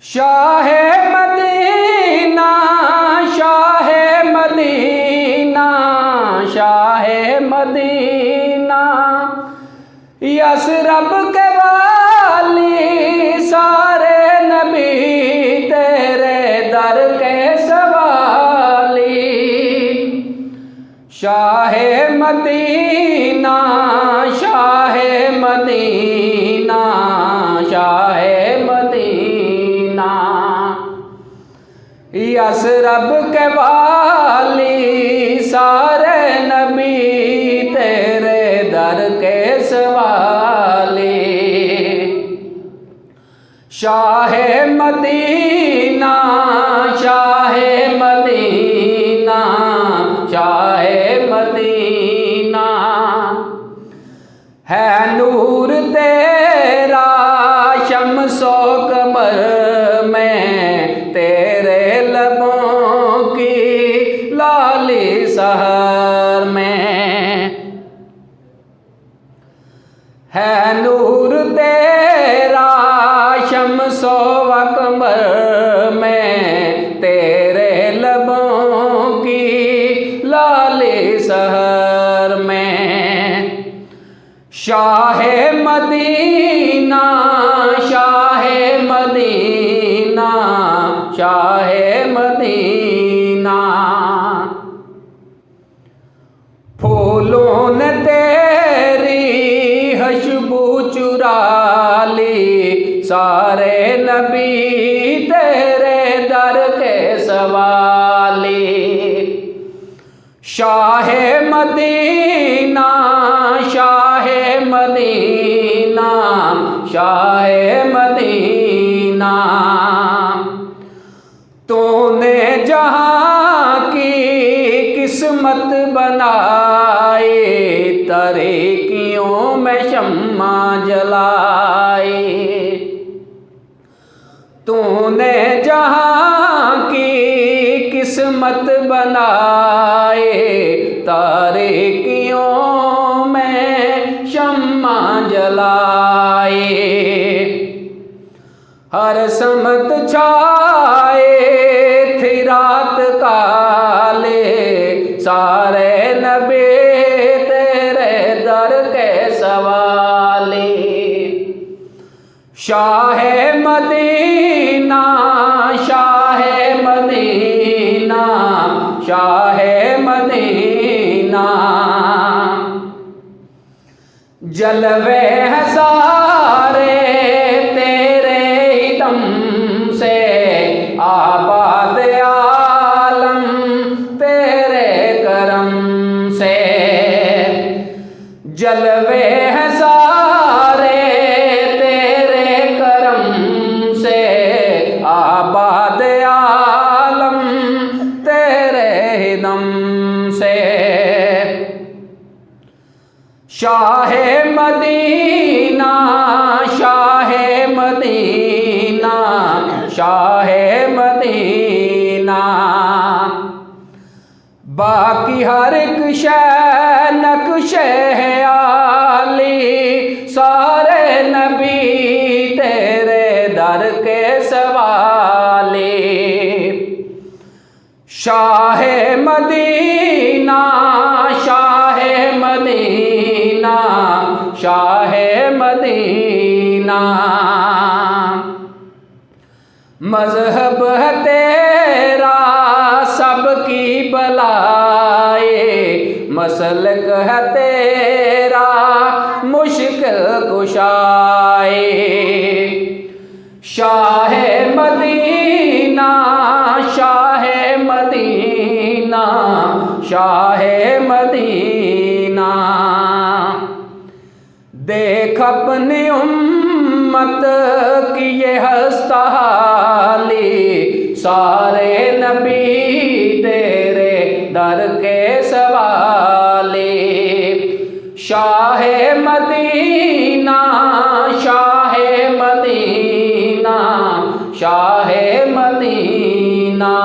Shah Medina, Shah Medina, Shah Medina, Yathrib के वाली सारे नबी तेरे दर के सवाली। Shah Medina, Shah Medina, Shah Medina, Yathrib के वाली सारे नबी तेरे दर के सवाली। Shah Medina, Shah Medina, Shah Medina, है नूर तेरा शम्सो कमर में तेरे लबों की लाली सहर में। है नूर तेरा शम्सो कमर में तेरे लबों की लाली सहर में। Shah Medina, Shah Medina, Shah Medina, फूलों ने तेरी खुशबू चुरा ली सारे नबी तेरे दर के सवाली। Shah Medina, Shah Medina, Shah Medina, तूने जहाँ की किस्मत बनाई तरीकियों में शम्मा जलाई। तूने जहाँ की किस्मत बनाई तारीकियों में शम्मा जलाई। हर समत छाए थी रात काले सारे नबी तेरे दर के सवाली। Shah Medina, Shah Medina, Shah Medina, जलवे हैं सारे तेरे ही दम से आबाद आलम तेरे करम से। जलवे हैं सारे तेरे करम से आबाद आलम तेरे ही दम से। Shah Medina, Shah Medina, Shah Medina, बाकी हर एक शय नक्शे आली सारे नबी तेरे दर के सवाली। Shah Medina, Shah Medina, Shah Medina, मजहब है तेरा सबकी बलाए, मसलक है तेरा मुश्किल कुशाए। Shah Medina, Shah Medina, Shah Medina, देख अपनी उम्मत की ये हस्ता हाली सारे नबी तेरे दर के सवाली। Shah Medina, Shah Medina, Shah Medina.